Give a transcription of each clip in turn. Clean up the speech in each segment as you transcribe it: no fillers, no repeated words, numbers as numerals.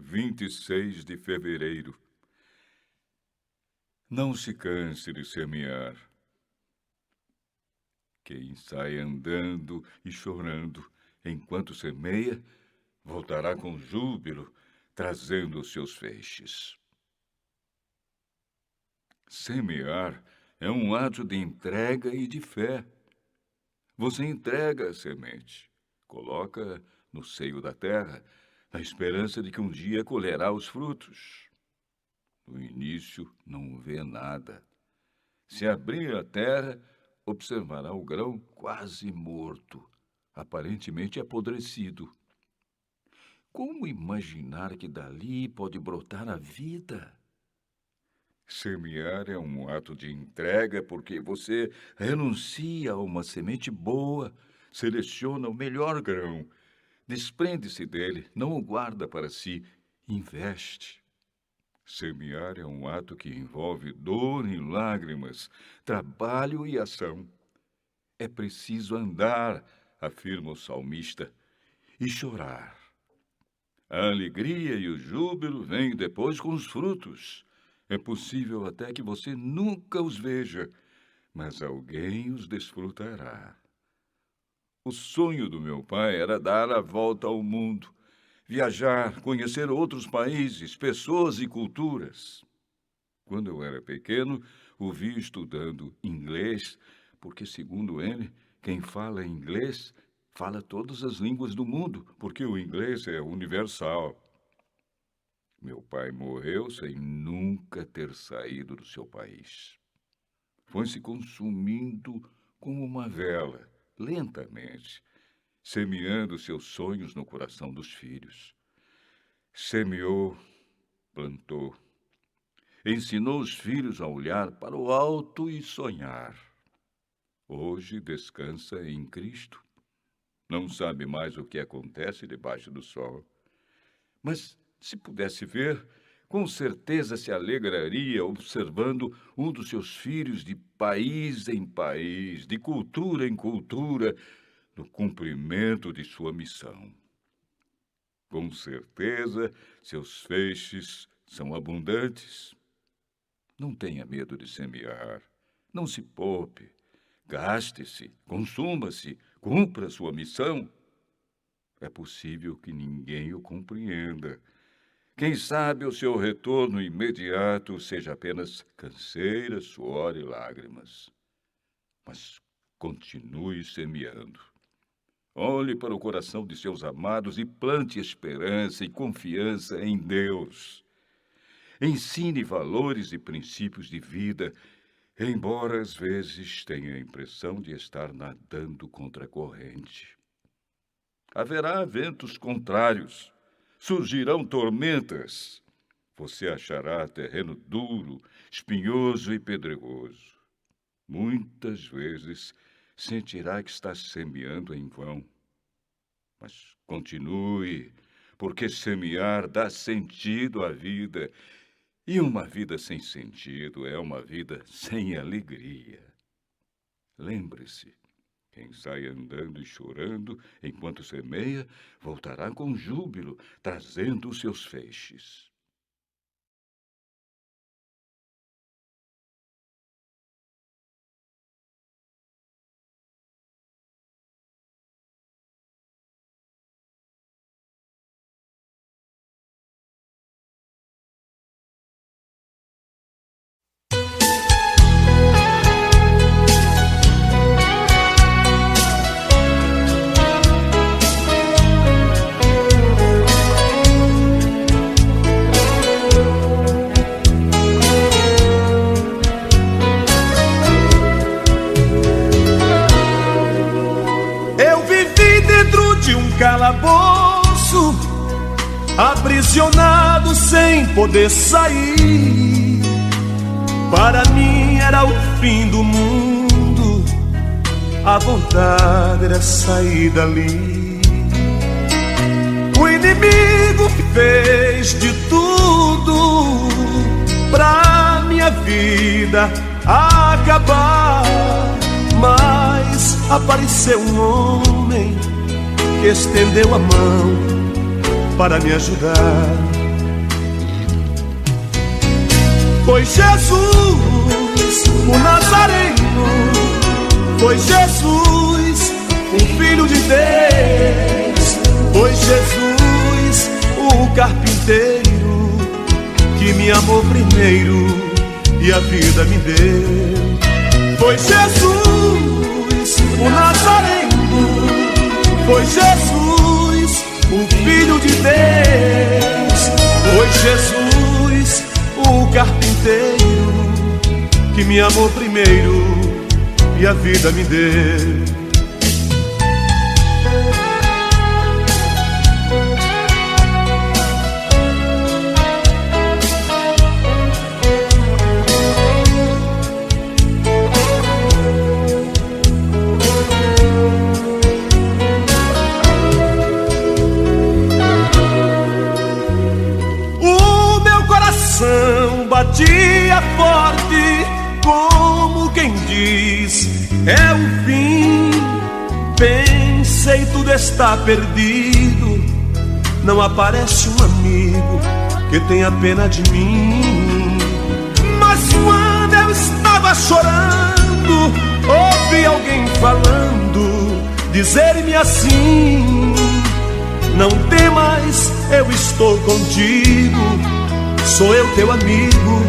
26 de fevereiro. Não se canse de semear. Quem sai andando e chorando enquanto semeia, voltará com júbilo, trazendo os seus feixes. Semear é um ato de entrega e de fé. Você entrega a semente, coloca no seio da terra, na esperança de que um dia colherá os frutos. No início, não vê nada. Se abrir a terra, observará o grão quase morto, aparentemente apodrecido. Como imaginar que dali pode brotar a vida? Semear é um ato de entrega porque você renuncia a uma semente boa, seleciona o melhor grão, desprende-se dele, não o guarda para si, investe. Semear é um ato que envolve dor e lágrimas, trabalho e ação. É preciso andar, afirma o salmista, e chorar. A alegria e o júbilo vêm depois com os frutos. É possível até que você nunca os veja, mas alguém os desfrutará. O sonho do meu pai era dar a volta ao mundo, viajar, conhecer outros países, pessoas e culturas. Quando eu era pequeno, o vi estudando inglês, porque, segundo ele, quem fala inglês fala todas as línguas do mundo, porque o inglês é universal. Meu pai morreu sem nunca ter saído do seu país. Foi se consumindo como uma vela, lentamente, semeando seus sonhos no coração dos filhos. Semeou, plantou, ensinou os filhos a olhar para o alto e sonhar. Hoje descansa em Cristo. Não sabe mais o que acontece debaixo do sol. Mas, se pudesse ver, com certeza se alegraria observando um dos seus filhos de país em país, de cultura em cultura, no cumprimento de sua missão. Com certeza, seus feixes são abundantes. Não tenha medo de semear. Não se poupe. Gaste-se, consuma-se, cumpra sua missão. É possível que ninguém o compreenda. Quem sabe o seu retorno imediato seja apenas canseira, suor e lágrimas. Mas continue semeando. Olhe para o coração de seus amados e plante esperança e confiança em Deus. Ensine valores e princípios de vida, embora às vezes tenha a impressão de estar nadando contra a corrente. Haverá ventos contrários. Surgirão tormentas. Você achará terreno duro, espinhoso e pedregoso. Muitas vezes sentirá que está semeando em vão. Mas continue, porque semear dá sentido à vida. E uma vida sem sentido é uma vida sem alegria. Lembre-se. Quem sai andando e chorando enquanto semeia, voltará com júbilo, trazendo os seus feixes. Calabouço, aprisionado sem poder sair. Para mim era o fim do mundo, a vontade era sair dali. O inimigo fez de tudo pra minha vida acabar, mas apareceu um homem que estendeu a mão para me ajudar. Foi Jesus, o Nazareno, foi Jesus, o Filho de Deus, foi Jesus, o carpinteiro, que me amou primeiro e a vida me deu. Foi Jesus, o Nazareno, foi Jesus, o Filho de Deus, foi Jesus, o carpinteiro, que me amou primeiro e a vida me deu. Batia forte, como quem diz, é o fim. Pensei, tudo está perdido, não aparece um amigo que tenha pena de mim. Mas quando eu estava chorando, ouvi alguém falando, dizer-me assim: não temas, eu estou contigo. Sou eu teu amigo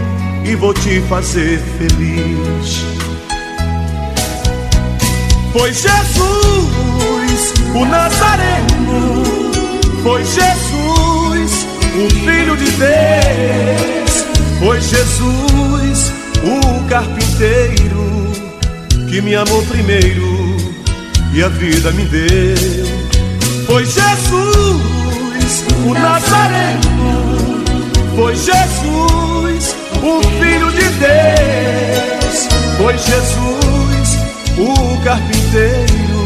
e vou te fazer feliz. Foi Jesus, o Nazareno, foi Jesus, o Filho de Deus, foi Jesus, o carpinteiro, que me amou primeiro e a vida me deu. Foi Jesus, o Nazareno, foi Jesus, o Filho de Deus, foi Jesus, o carpinteiro,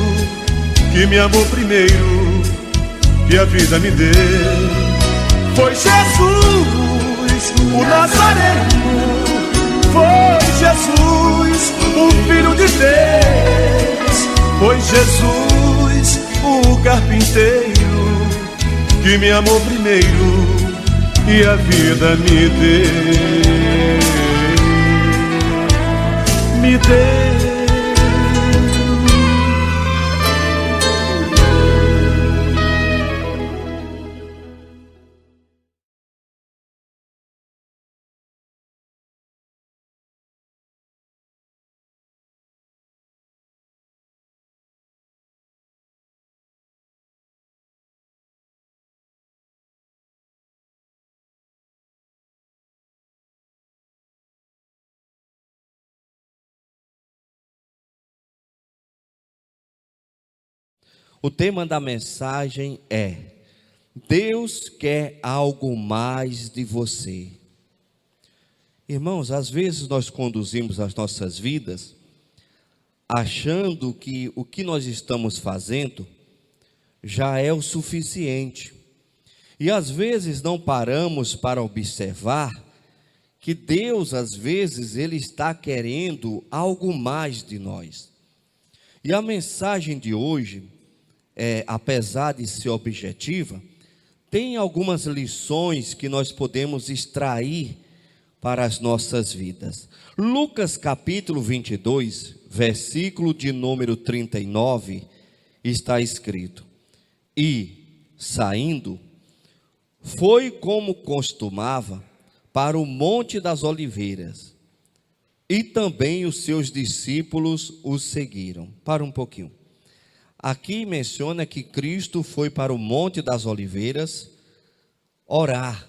que me amou primeiro e a vida me deu. Foi Jesus, o Nazareno, foi Jesus, o Filho de Deus, foi Jesus, o carpinteiro, que me amou primeiro e a vida me deu, me deu. O tema da mensagem é: Deus quer algo mais de você. Irmãos, às vezes nós conduzimos as nossas vidas achando que o que nós estamos fazendo já é o suficiente. E às vezes não paramos para observar que Deus, às vezes, Ele está querendo algo mais de nós. E a mensagem de hoje, apesar de ser objetiva, tem algumas lições que nós podemos extrair para as nossas vidas. Lucas capítulo 22, versículo de número 39, está escrito: E, saindo, foi como costumava para o Monte das Oliveiras, e também os seus discípulos o seguiram. Para um pouquinho. Aqui menciona que Cristo foi para o Monte das Oliveiras orar,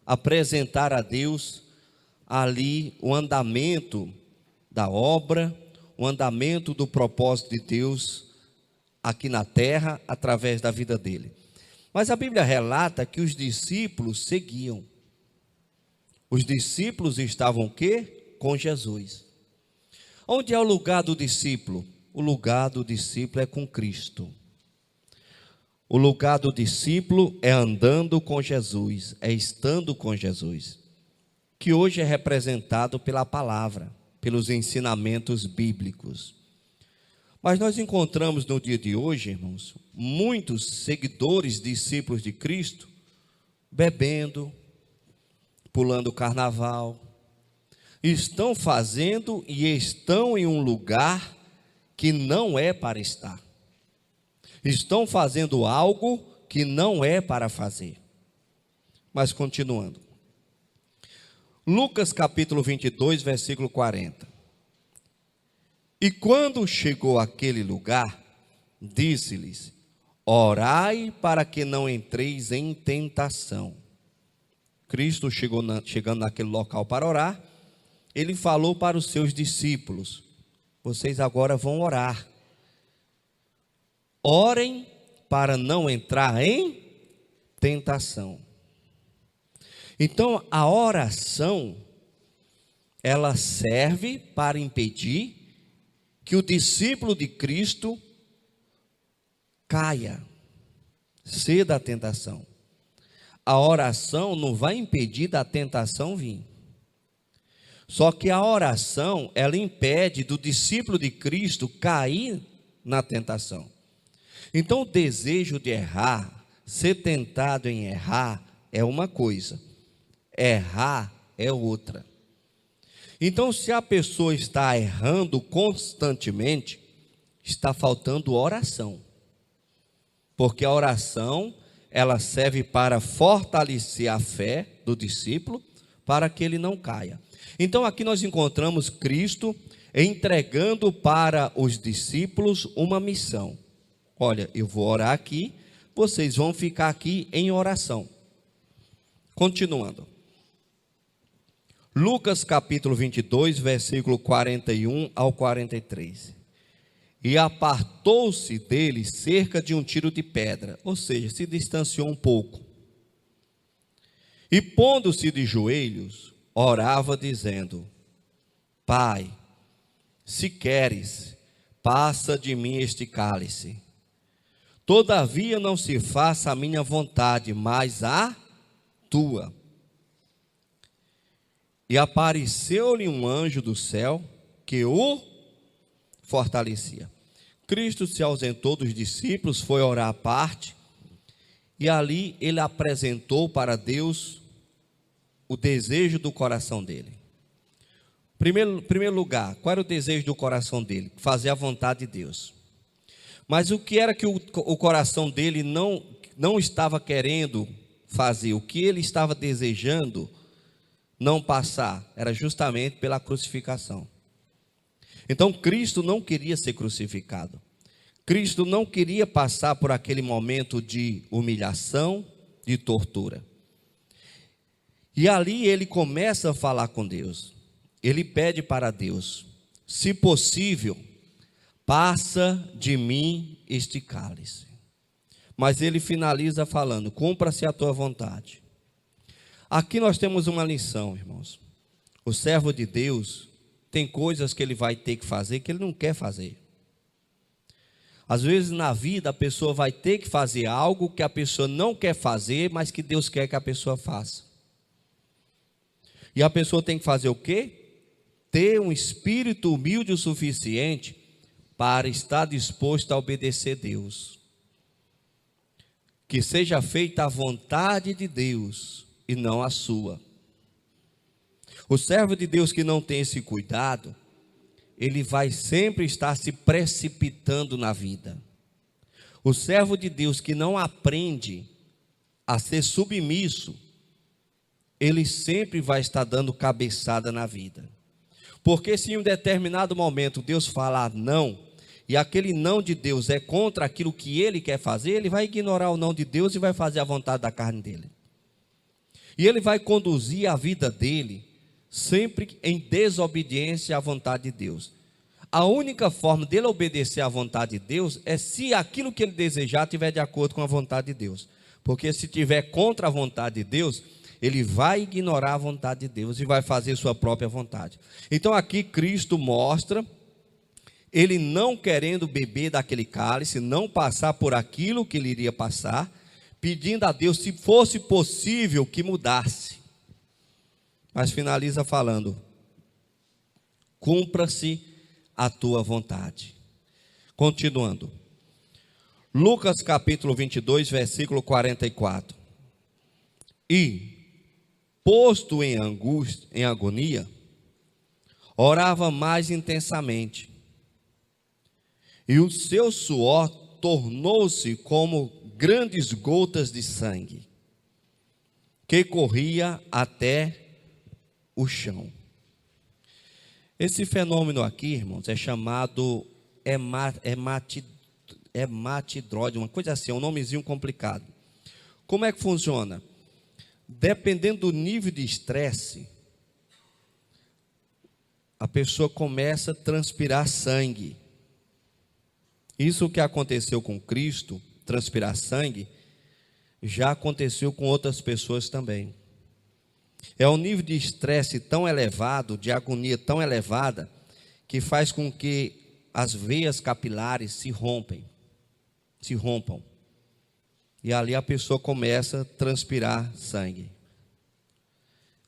apresentar a Deus ali o andamento da obra, o andamento do propósito de Deus aqui na terra, através da vida dele. Mas a Bíblia relata que os discípulos seguiam. Os discípulos estavam o quê? Com Jesus. Onde é o lugar do discípulo? O lugar do discípulo é com Cristo. O lugar do discípulo é andando com Jesus, é estando com Jesus, que hoje é representado pela palavra, pelos ensinamentos bíblicos. Mas nós encontramos no dia de hoje, irmãos, muitos seguidores, discípulos de Cristo, bebendo, pulando carnaval, estão fazendo e estão em um lugar que não é para estar. Estão fazendo algo que não é para fazer. Mas continuando. Lucas capítulo 22, versículo 40. E quando chegou àquele lugar, disse-lhes: orai para que não entreis em tentação. Cristo chegando naquele local para orar, ele falou para os seus discípulos: vocês agora vão orar. Orem para não entrar em tentação. Então, a oração, ela serve para impedir que o discípulo de Cristo caia, ceda à tentação. A oração não vai impedir da tentação vir. Só que a oração, ela impede do discípulo de Cristo cair na tentação. Então, o desejo de errar, ser tentado em errar, é uma coisa. Errar é outra. Então, se a pessoa está errando constantemente, está faltando oração. Porque a oração, ela serve para fortalecer a fé do discípulo, para que ele não caia. Então, aqui nós encontramos Cristo entregando para os discípulos uma missão. Olha, eu vou orar aqui, vocês vão ficar aqui em oração. Continuando. Lucas capítulo 22, versículo 41 ao 43. E apartou-se dele cerca de um tiro de pedra, ou seja, se distanciou um pouco. E pondo-se de joelhos, orava dizendo: Pai, se queres, passa de mim este cálice. Todavia não se faça a minha vontade, mas a tua. E apareceu-lhe um anjo do céu que o fortalecia. Cristo se ausentou dos discípulos, foi orar à parte, e ali ele apresentou para Deus o desejo do coração dele. Primeiro lugar, qual era o desejo do coração dele? Fazer a vontade de Deus. Mas o que era que o coração dele não estava querendo fazer? O que ele estava desejando não passar? Era justamente pela crucificação. Então Cristo não queria ser crucificado. Cristo não queria passar por aquele momento de humilhação, de tortura. E ali ele começa a falar com Deus. Ele pede para Deus: se possível, passa de mim este cálice. Mas ele finaliza falando: cumpra-se a tua vontade. Aqui nós temos uma lição, irmãos. O servo de Deus tem coisas que ele vai ter que fazer que ele não quer fazer. Às vezes na vida a pessoa vai ter que fazer algo que a pessoa não quer fazer, mas que Deus quer que a pessoa faça. E a pessoa tem que fazer o quê? Ter um espírito humilde o suficiente para estar disposto a obedecer a Deus. Que seja feita a vontade de Deus e não a sua. O servo de Deus que não tem esse cuidado, ele vai sempre estar se precipitando na vida. O servo de Deus que não aprende a ser submisso, ele sempre vai estar dando cabeçada na vida. Porque se em um determinado momento Deus falar não, e aquele não de Deus é contra aquilo que ele quer fazer, ele vai ignorar o não de Deus e vai fazer a vontade da carne dele. E ele vai conduzir a vida dele sempre em desobediência à vontade de Deus. A única forma dele obedecer à vontade de Deus é se aquilo que ele desejar estiver de acordo com a vontade de Deus. Porque se estiver contra a vontade de Deus, ele vai ignorar a vontade de Deus e vai fazer sua própria vontade. Então aqui Cristo mostra ele não querendo beber daquele cálice, não passar por aquilo que ele iria passar, pedindo a Deus, se fosse possível, que mudasse. Mas finaliza falando: cumpra-se a tua vontade. Continuando. Lucas capítulo 22, versículo 44. E, posto em angústia, em agonia, orava mais intensamente, e o seu suor tornou-se como grandes gotas de sangue, que corria até o chão. Esse fenômeno aqui, irmãos, é chamado hematidrose, uma coisa assim, é um nomezinho complicado. Como é que funciona? Dependendo do nível de estresse, a pessoa começa a transpirar sangue. Isso que aconteceu com Cristo, transpirar sangue, já aconteceu com outras pessoas também. É um nível de estresse tão elevado, de agonia tão elevada, que faz com que as veias capilares se rompam. E ali a pessoa começa a transpirar sangue.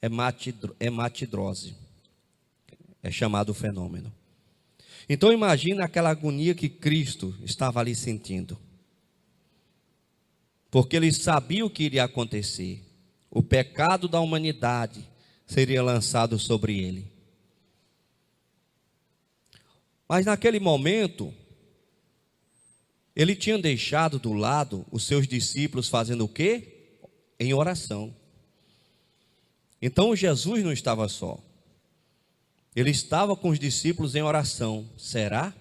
Hematidrose. É chamado o fenômeno. Então imagina aquela agonia que Cristo estava ali sentindo. Porque ele sabia o que iria acontecer. O pecado da humanidade seria lançado sobre ele. Mas naquele momento, ele tinha deixado do lado os seus discípulos fazendo o quê? Em oração. Então Jesus não estava só. Ele estava com os discípulos em oração. Será?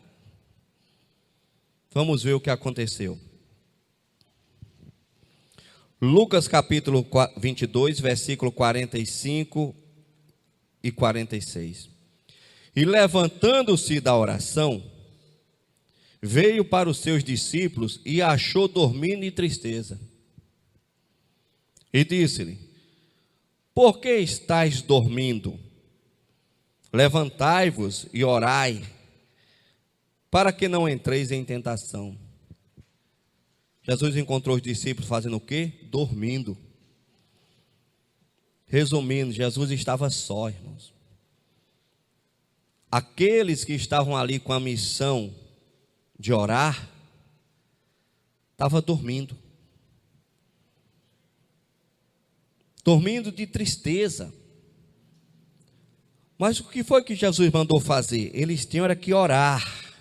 Vamos ver o que aconteceu. Lucas capítulo 22, versículo 45 e 46. E levantando-se da oração, veio para os seus discípulos e achou dormindo em tristeza. E disse-lhe: por que estáis dormindo? Levantai-vos e orai, para que não entreis em tentação. Jesus encontrou os discípulos fazendo o quê? Dormindo. Resumindo, Jesus estava só, irmãos. Aqueles que estavam ali com a missão de orar, estavam dormindo. Dormindo de tristeza. Mas o que foi que Jesus mandou fazer? Eles tinham que orar.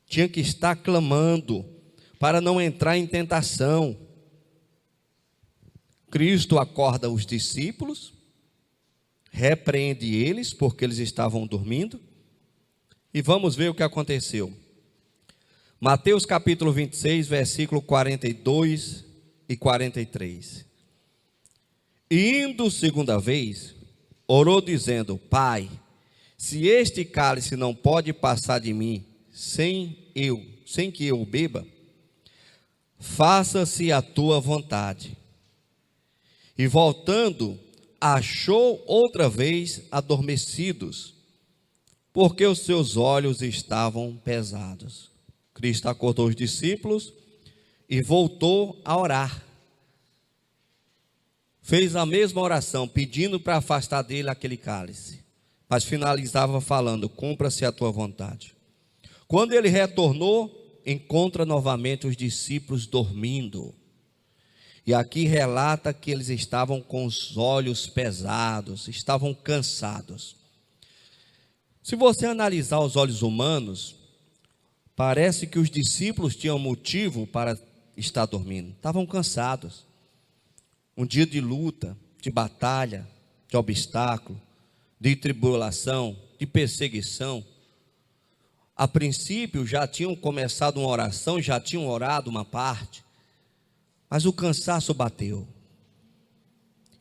Tinham que estar clamando para não entrar em tentação. Cristo acorda os discípulos, repreende eles, porque eles estavam dormindo, e vamos ver o que aconteceu. Mateus capítulo 26, versículo 42 e 43. E indo segunda vez, orou dizendo: Pai, se este cálice não pode passar de mim, sem que eu beba, faça-se a tua vontade. E voltando, achou outra vez adormecidos, porque os seus olhos estavam pesados. Cristo acordou os discípulos e voltou a orar. Fez a mesma oração, pedindo para afastar dele aquele cálice, mas finalizava falando: cumpra-se a tua vontade. Quando ele retornou, encontra novamente os discípulos dormindo. E aqui relata que eles estavam com os olhos pesados, estavam cansados. Se você analisar os olhos humanos, parece que os discípulos tinham motivo para estar dormindo. Estavam cansados. Um dia de luta, de batalha, de obstáculo, de tribulação, de perseguição. A princípio já tinham começado uma oração, já tinham orado uma parte, mas o cansaço bateu.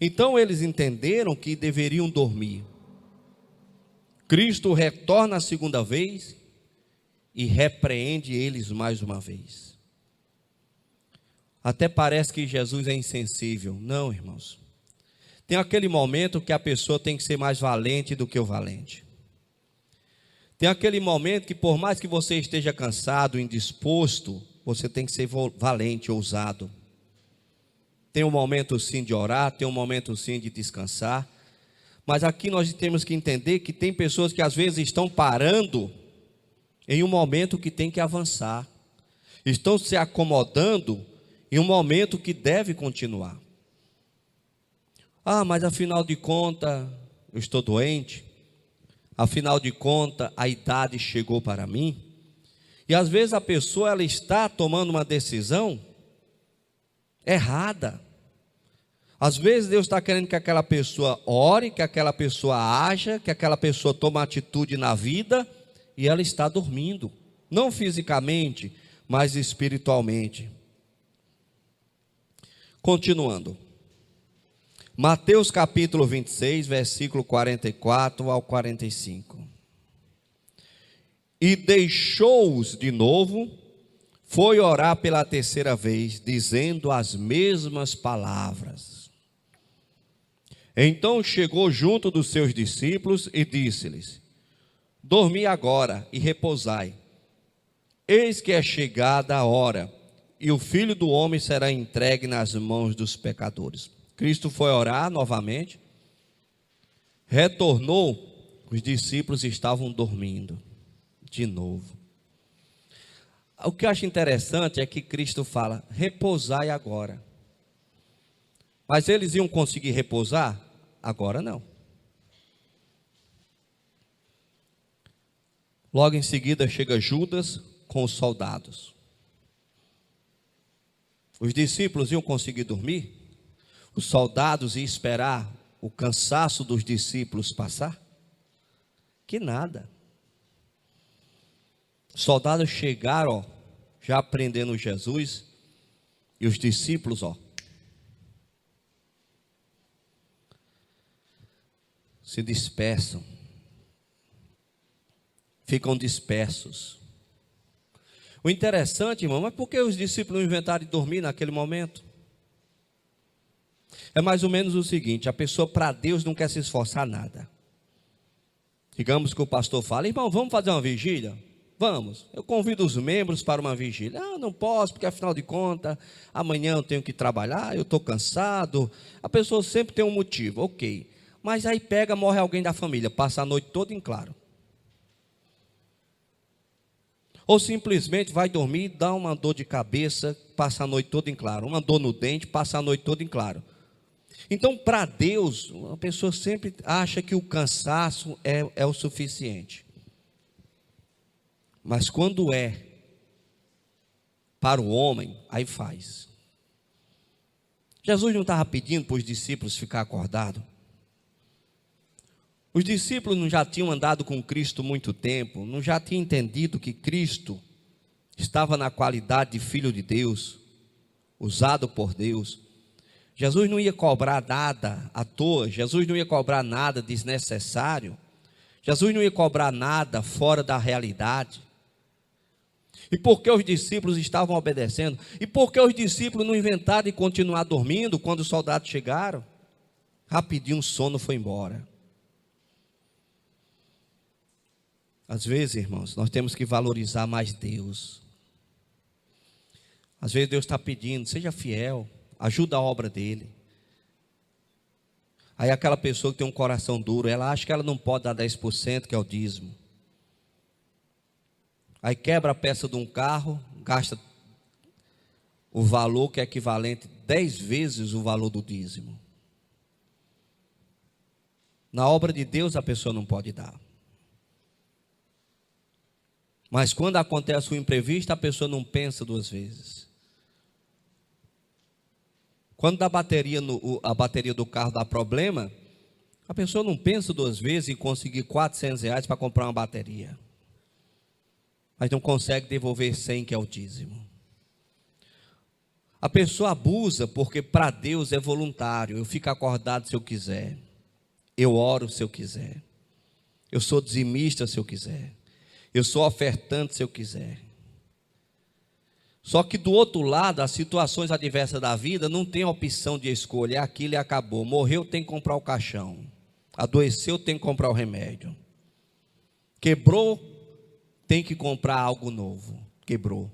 Então eles entenderam que deveriam dormir. Cristo retorna a segunda vez e repreende eles mais uma vez. Até parece que Jesus é insensível. Não, irmãos. Tem aquele momento que a pessoa tem que ser mais valente do que o valente. Tem aquele momento que, por mais que você esteja cansado, indisposto, você tem que ser valente, ousado. Tem um momento sim de orar, tem um momento sim de descansar. Mas aqui nós temos que entender que tem pessoas que às vezes estão parando em um momento que tem que avançar. Estão se acomodando em um momento que deve continuar. Ah, mas afinal de contas, eu estou doente. Afinal de contas, a idade chegou para mim. E às vezes a pessoa ela está tomando uma decisão errada. Às vezes Deus está querendo que aquela pessoa ore, que aquela pessoa haja, que aquela pessoa tome uma atitude na vida, e ela está dormindo. Não fisicamente, mas espiritualmente. Continuando. Mateus capítulo 26, versículo 44 ao 45. E deixou-os de novo, foi orar pela terceira vez, dizendo as mesmas palavras. Então chegou junto dos seus discípulos e disse-lhes: dormi agora e repousai. Eis que é chegada a hora, e o Filho do Homem será entregue nas mãos dos pecadores. Cristo foi orar novamente, retornou, os discípulos estavam dormindo de novo. O que eu acho interessante é que Cristo fala: repousai agora. Mas eles iam conseguir repousar? Agora não. Logo em seguida chega Judas com os soldados. Os discípulos iam conseguir dormir? Os soldados iam esperar o cansaço dos discípulos passar? Que nada. Os soldados chegaram, já prendendo Jesus, e os discípulos, se dispersam, ficam dispersos. O interessante, irmão, é porque os discípulos inventaram de dormir naquele momento. É mais ou menos o seguinte: a pessoa para Deus não quer se esforçar nada. Digamos que o pastor fala: irmão, vamos fazer uma vigília? Vamos, eu convido os membros para uma vigília. Não posso, porque afinal de contas, amanhã eu tenho que trabalhar, eu estou cansado. A pessoa sempre tem um motivo, ok. Mas aí morre alguém da família, passa a noite toda em claro. Ou simplesmente vai dormir, dá uma dor de cabeça, passa a noite toda em claro. Uma dor no dente, passa a noite toda em claro. Então, para Deus, a pessoa sempre acha que o cansaço é o suficiente. Mas quando é para o homem, aí faz. Jesus não estava pedindo para os discípulos ficar acordados. Os discípulos não já tinham andado com Cristo muito tempo, não já tinham entendido que Cristo estava na qualidade de Filho de Deus, usado por Deus. Jesus não ia cobrar nada à toa, Jesus não ia cobrar nada desnecessário, Jesus não ia cobrar nada fora da realidade. E por que os discípulos estavam obedecendo? E por que os discípulos não inventaram de continuar dormindo quando os soldados chegaram? Rapidinho o sono foi embora. Às vezes, irmãos, nós temos que valorizar mais Deus. Às vezes Deus está pedindo: seja fiel, ajuda a obra dele. Aí aquela pessoa que tem um coração duro, ela acha que ela não pode dar 10%, que é o dízimo. Aí quebra a peça de um carro, gasta o valor que é equivalente 10 vezes o valor do dízimo. Na obra de Deus a pessoa não pode dar. Mas quando acontece o imprevisto, a pessoa não pensa duas vezes. Quando a bateria do carro dá problema, a pessoa não pensa duas vezes em conseguir R$400 para comprar uma bateria. Mas não consegue devolver 100, que é o dízimo. A pessoa abusa porque para Deus é voluntário. Eu fico acordado se eu quiser. Eu oro se eu quiser. Eu sou dizimista se eu quiser. Eu sou ofertante se eu quiser. Só que do outro lado, as situações adversas da vida não tem opção de escolha. Aquilo e acabou. Morreu, tem que comprar o caixão. Adoeceu, tem que comprar o remédio. Quebrou, tem que comprar algo novo. Quebrou.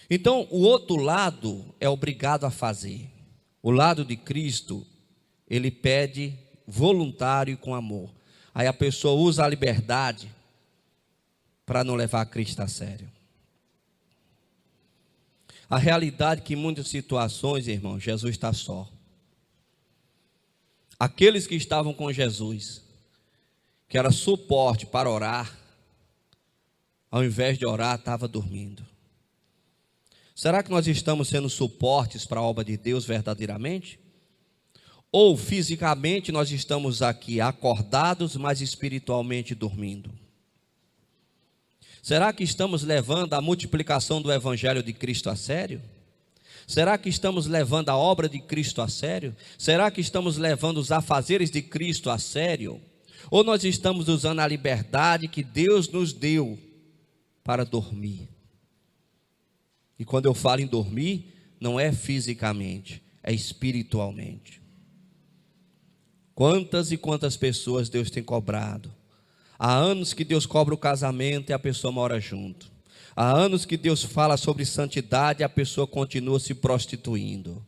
Então, o outro lado é obrigado a fazer. O lado de Cristo, ele pede voluntário e com amor. Aí a pessoa usa a liberdade para não levar a Cristo a sério. A realidade é que em muitas situações, irmão, Jesus está só. Aqueles que estavam com Jesus, que era suporte para orar, ao invés de orar, estava dormindo. Será que nós estamos sendo suportes para a obra de Deus verdadeiramente? Ou fisicamente nós estamos aqui acordados, mas espiritualmente dormindo? Será que estamos levando a multiplicação do Evangelho de Cristo a sério? Será que estamos levando a obra de Cristo a sério? Será que estamos levando os afazeres de Cristo a sério? Ou nós estamos usando a liberdade que Deus nos deu para dormir? E quando eu falo em dormir, não é fisicamente, é espiritualmente. Quantas e quantas pessoas Deus tem cobrado? Há anos que Deus cobra o casamento e a pessoa mora junto. Há anos que Deus fala sobre santidade e a pessoa continua se prostituindo.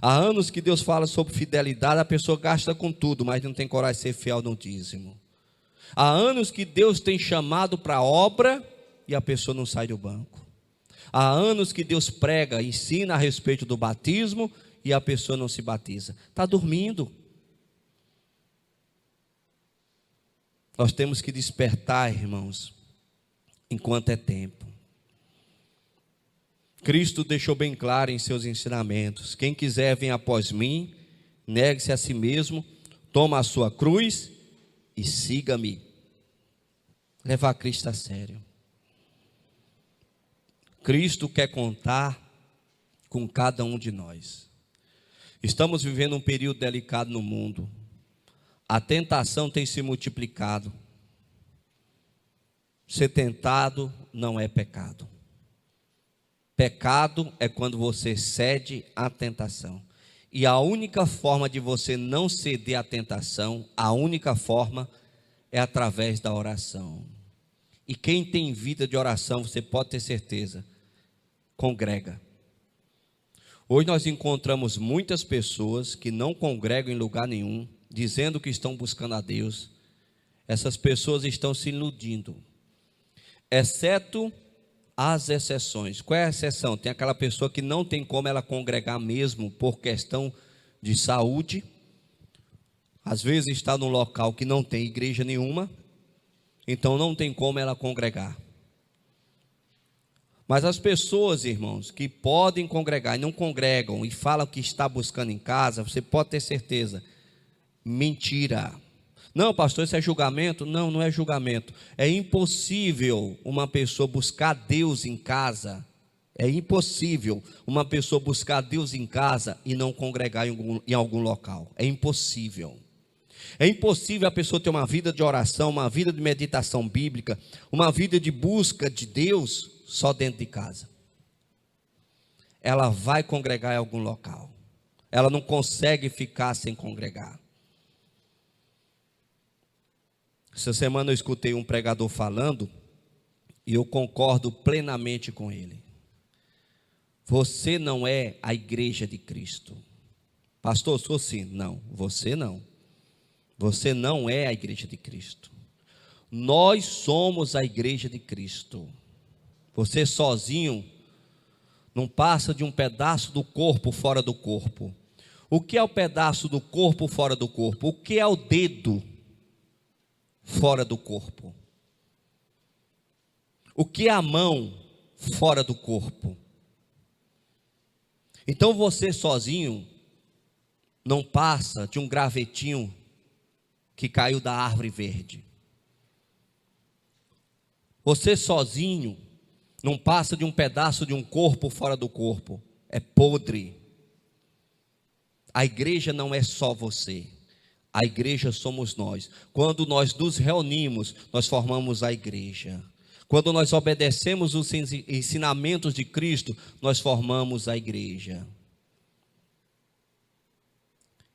Há anos que Deus fala sobre fidelidade, a pessoa gasta com tudo, mas não tem coragem de ser fiel no dízimo. Há anos que Deus tem chamado para a obra e a pessoa não sai do banco. Há anos que Deus prega, ensina a respeito do batismo e a pessoa não se batiza. Está dormindo. Nós temos que despertar, irmãos, enquanto é tempo. Cristo deixou bem claro em seus ensinamentos: quem quiser vir após mim, negue-se a si mesmo, toma a sua cruz e siga-me. Levar Cristo a sério. Cristo quer contar com cada um de nós. Estamos vivendo um período delicado no mundo. A tentação tem se multiplicado. Ser tentado não é pecado. Pecado é quando você cede à tentação. E a única forma de você não ceder à tentação, a única forma é através da oração. E quem tem vida de oração, você pode ter certeza, congrega. Hoje nós encontramos muitas pessoas que não congregam em lugar nenhum, dizendo que estão buscando a Deus. Essas pessoas estão se iludindo, exceto as exceções. Qual é a exceção? Tem aquela pessoa que não tem como ela congregar mesmo por questão de saúde. Às vezes está num local que não tem igreja nenhuma, então não tem como ela congregar. Mas as pessoas, irmãos, que podem congregar e não congregam e falam que está buscando em casa, você pode ter certeza, mentira. Não, pastor, isso é julgamento? Não, não é julgamento. É impossível uma pessoa buscar Deus em casa. É impossível uma pessoa buscar Deus em casa e não congregar em algum local. É impossível. É impossível a pessoa ter uma vida de oração, uma vida de meditação bíblica, uma vida de busca de Deus só dentro de casa. Ela vai congregar em algum local. Ela não consegue ficar sem congregar. Essa semana eu escutei um pregador falando e eu concordo plenamente com ele. Você não é a igreja de Cristo. Pastor, sou sim. Não, você não. Você não é a igreja de Cristo. Nós somos a igreja de Cristo. Você sozinho não passa de um pedaço do corpo fora do corpo. O que é o pedaço do corpo fora do corpo? O que é o dedo fora do corpo? O que é a mão fora do corpo? Então você sozinho não passa de um gravetinho que caiu da árvore verde. Você sozinho não passa de um pedaço de um corpo fora do corpo. É podre. A igreja não é só você. A igreja somos nós. Quando nós nos reunimos, nós formamos a igreja. Quando nós obedecemos os ensinamentos de Cristo, nós formamos a igreja.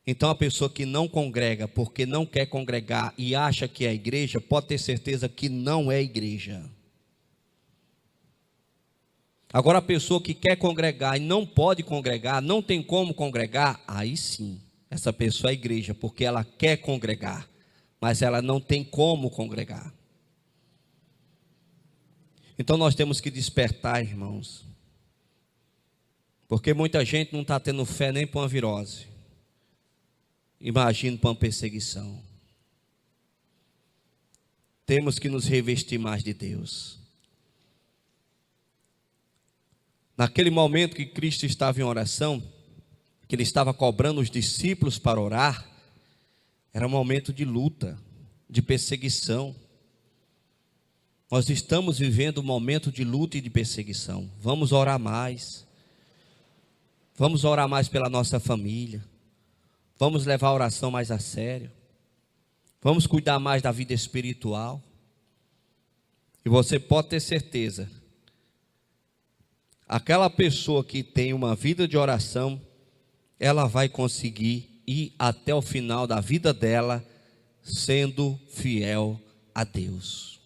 Então a pessoa que não congrega porque não quer congregar e acha que é igreja, pode ter certeza que não é igreja. Agora a pessoa que quer congregar e não pode congregar, não tem como congregar, aí sim, essa pessoa é igreja, porque ela quer congregar, mas ela não tem como congregar. Então nós temos que despertar, irmãos, porque muita gente não está tendo fé nem para uma virose, imagine para uma perseguição. temos que nos revestir mais de Deus. Naquele momento que Cristo estava em oração, que Ele estava cobrando os discípulos para orar, era um momento de luta, de perseguição. Nós estamos vivendo um momento de luta e de perseguição. Vamos orar mais. Vamos orar mais pela nossa família. Vamos levar a oração mais a sério. Vamos cuidar mais da vida espiritual. E você pode ter certeza, aquela pessoa que tem uma vida de oração, ela vai conseguir ir até o final da vida dela sendo fiel a Deus.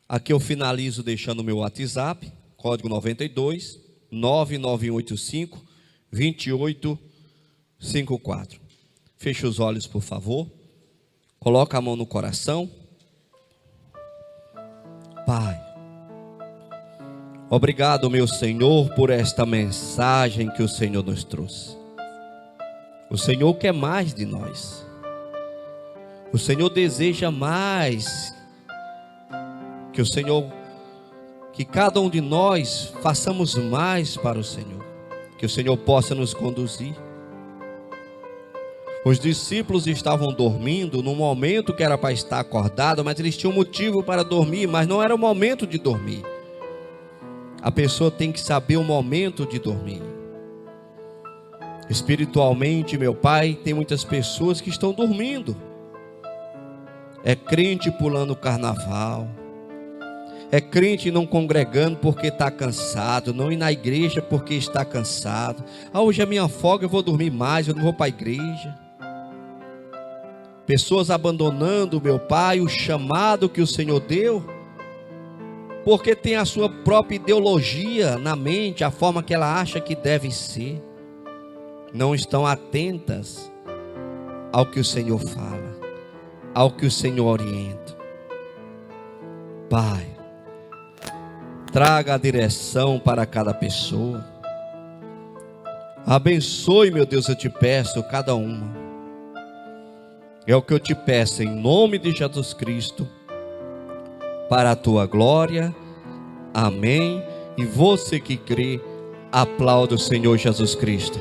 Aqui eu finalizo deixando o meu WhatsApp, código 92 99185 2854. Feche os olhos, por favor. Coloca a mão no coração. Pai, obrigado, meu Senhor, por esta mensagem que o Senhor nos trouxe. O Senhor quer mais de nós. O Senhor deseja mais. Que o Senhor, que cada um de nós façamos mais para o Senhor. Que o Senhor possa nos conduzir. Os discípulos estavam dormindo num momento que era para estar acordado, mas eles tinham motivo para dormir, mas não era o momento de dormir. A pessoa tem que saber o momento de dormir. Espiritualmente, meu Pai, tem muitas pessoas que estão dormindo. É crente pulando carnaval. É crente não congregando porque está cansado, não ir na igreja porque está cansado. Hoje é minha folga, eu vou dormir mais, eu não vou para a igreja. Pessoas abandonando, meu Pai, o chamado que o Senhor deu, porque tem a sua própria ideologia na mente, a forma que ela acha que deve ser. Não estão atentas ao que o Senhor fala, ao que o Senhor orienta. Pai, traga a direção para cada pessoa. Abençoe, meu Deus, eu te peço, cada uma. É o que eu te peço em nome de Jesus Cristo, para a tua glória. Amém. E você que crê, aplauda o Senhor Jesus Cristo.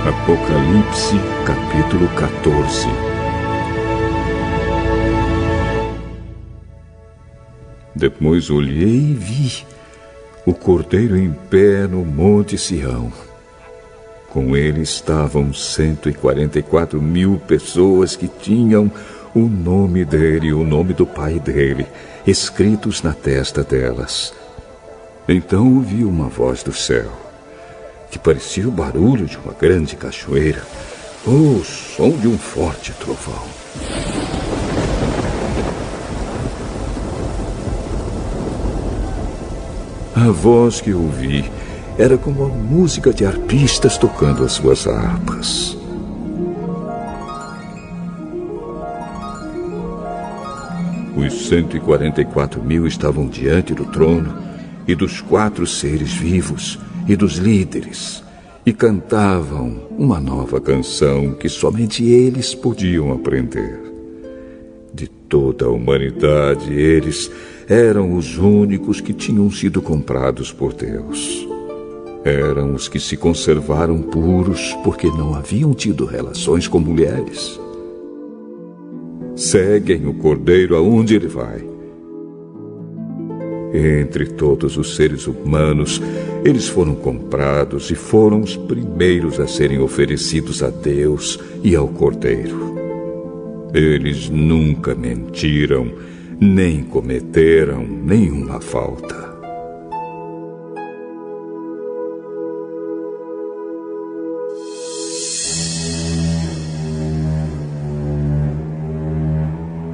Apocalipse, capítulo 14. Depois olhei e vi o Cordeiro em pé no Monte Sião. Com ele estavam 144.000 pessoas que tinham o nome dele e o nome do Pai dele escritos na testa delas. Então ouvi uma voz do céu, que parecia o barulho de uma grande cachoeira, ou o som de um forte trovão. A voz que ouvi era como a música de arpistas tocando as suas harpas. Os 144.000 estavam diante do trono e dos 4 seres vivos e dos líderes, e cantavam uma nova canção que somente eles podiam aprender. De toda a humanidade, eles eram os únicos que tinham sido comprados por Deus. Eram os que se conservaram puros porque não haviam tido relações com mulheres. Seguem o Cordeiro aonde ele vai. Entre todos os seres humanos, eles foram comprados e foram os primeiros a serem oferecidos a Deus e ao Cordeiro. Eles nunca mentiram, nem cometeram nenhuma falta.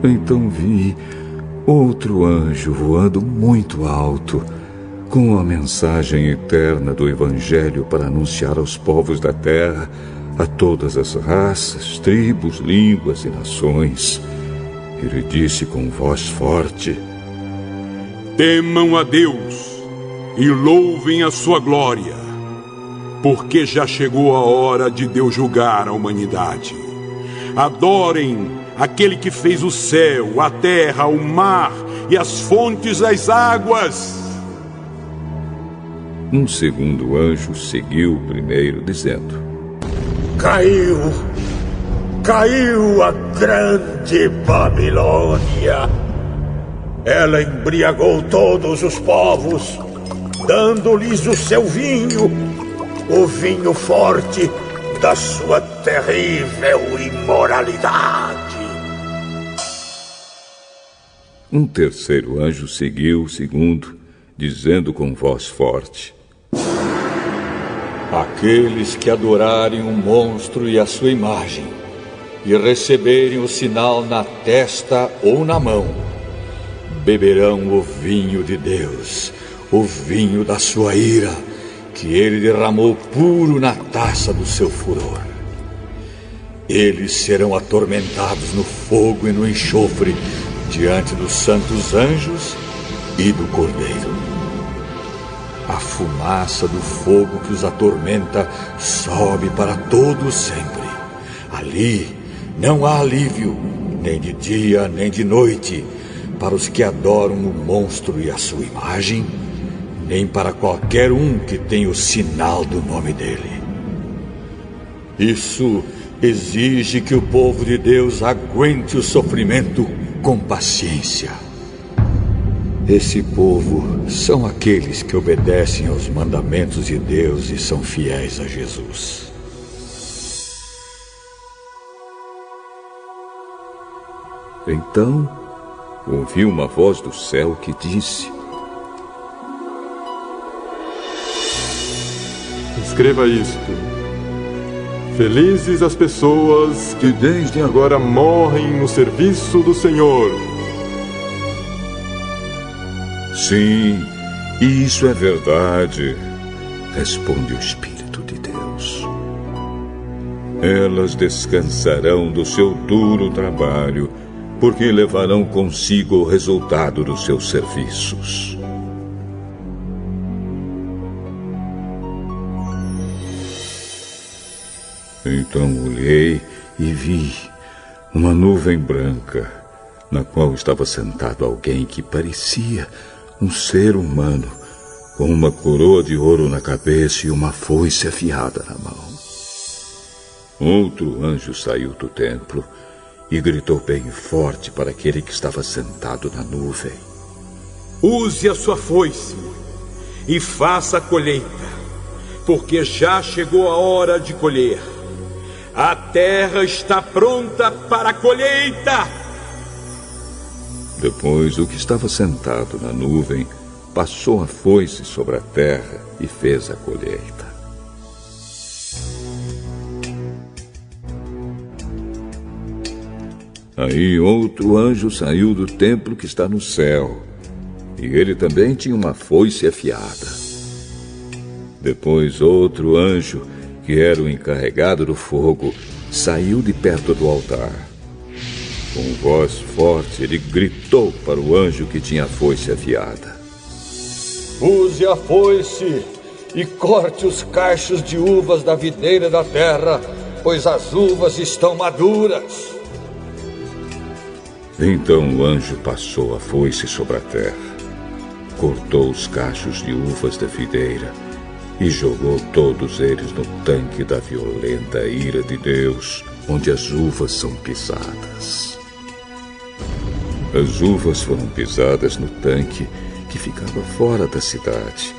Então vi outro anjo voando muito alto, com a mensagem eterna do Evangelho para anunciar aos povos da terra, a todas as raças, tribos, línguas e nações. Ele disse com voz forte: temam a Deus e louvem a sua glória, porque já chegou a hora de Deus julgar a humanidade. Adorem aquele que fez o céu, a terra, o mar e as fontes das águas. Um segundo anjo seguiu o primeiro, dizendo: Caiu a grande Babilônia. Ela embriagou todos os povos, dando-lhes o seu vinho, o vinho forte da sua terrível imoralidade. Um terceiro anjo seguiu o segundo, dizendo com voz forte: aqueles que adorarem o monstro e a sua imagem, e receberem o sinal na testa ou na mão, beberão o vinho de Deus, o vinho da sua ira, que ele derramou puro na taça do seu furor. Eles serão atormentados no fogo e no enxofre, diante dos santos anjos e do Cordeiro. A fumaça do fogo que os atormenta sobe para todo sempre. Ali não há alívio, nem de dia nem de noite, para os que adoram o monstro e a sua imagem, nem para qualquer um que tem o sinal do nome dele. Isso exige que o povo de Deus aguente o sofrimento com paciência. Esse povo são aqueles que obedecem aos mandamentos de Deus e são fiéis a Jesus. Então, ouvi uma voz do céu que disse: escreva isto: felizes as pessoas que desde agora morrem no serviço do Senhor. Sim, isso é verdade, responde o Espírito de Deus. Elas descansarão do seu duro trabalho, porque levarão consigo o resultado dos seus serviços. Então olhei e vi uma nuvem branca, na qual estava sentado alguém que parecia um ser humano, com uma coroa de ouro na cabeça e uma foice afiada na mão. Outro anjo saiu do templo e gritou bem forte para aquele que estava sentado na nuvem: use a sua foice e faça a colheita, porque já chegou a hora de colher. A terra está pronta para a colheita. Depois, o que estava sentado na nuvem passou a foice sobre a terra e fez a colheita. Aí outro anjo saiu do templo que está no céu, e ele também tinha uma foice afiada. Depois outro anjo, que era o encarregado do fogo, saiu de perto do altar. Com voz forte, ele gritou para o anjo que tinha a foice afiada: use a foice e corte os cachos de uvas da videira da terra, pois as uvas estão maduras. Então o anjo passou a foice sobre a terra, cortou os cachos de uvas da videira e jogou todos eles no tanque da violenta ira de Deus, onde as uvas são pisadas. As uvas foram pisadas no tanque que ficava fora da cidade,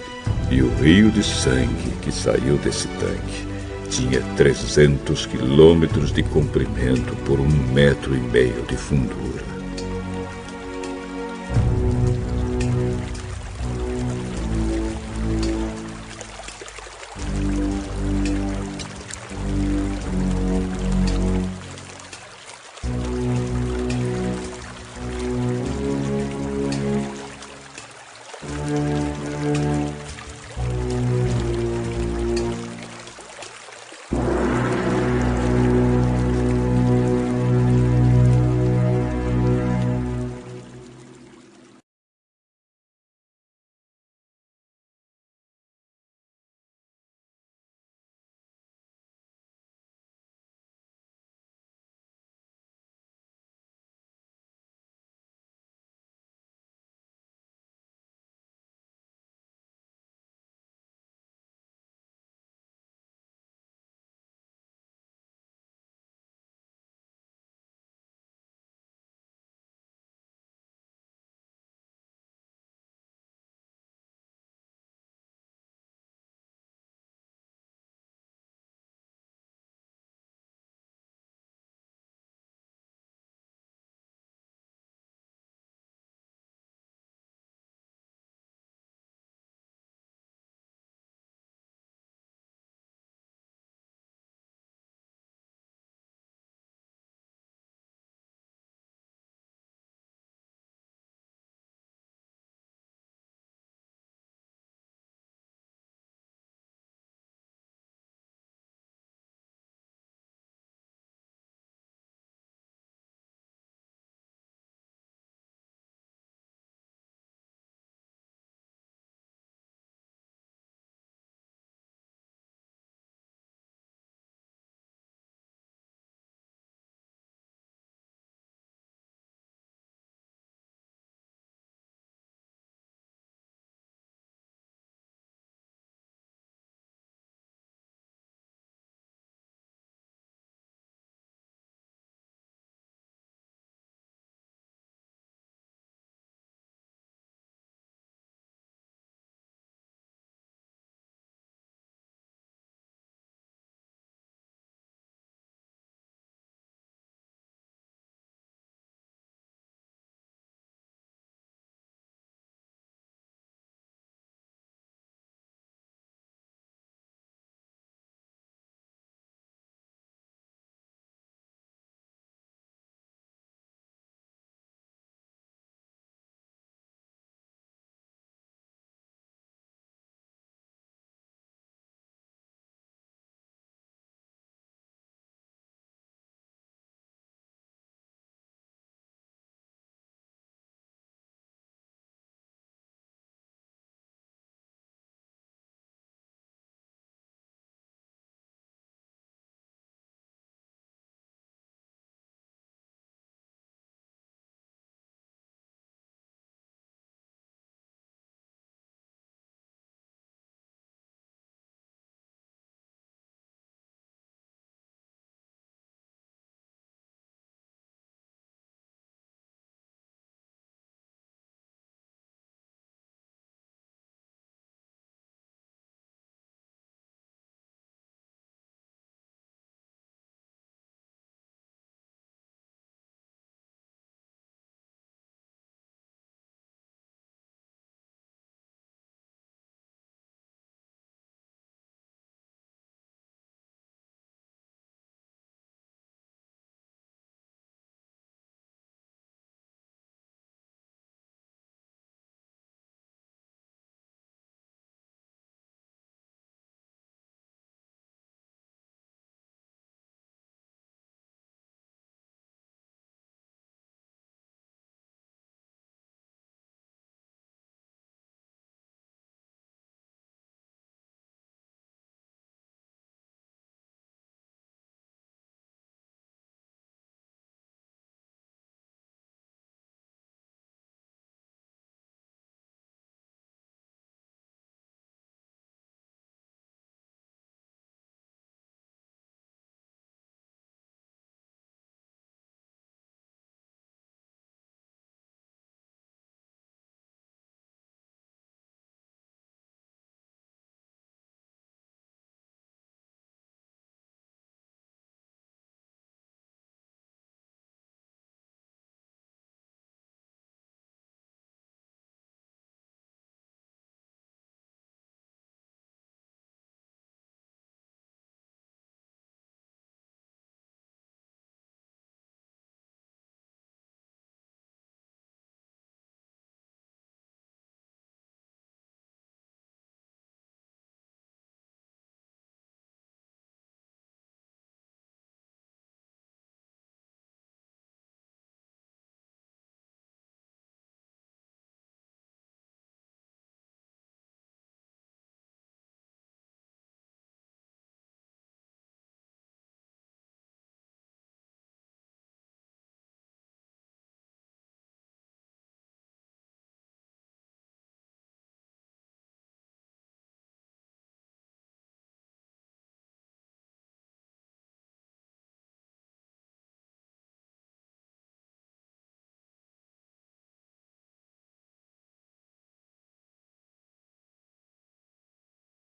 e o rio de sangue que saiu desse tanque tinha 300 quilômetros de comprimento por 1,5 metros de fundura.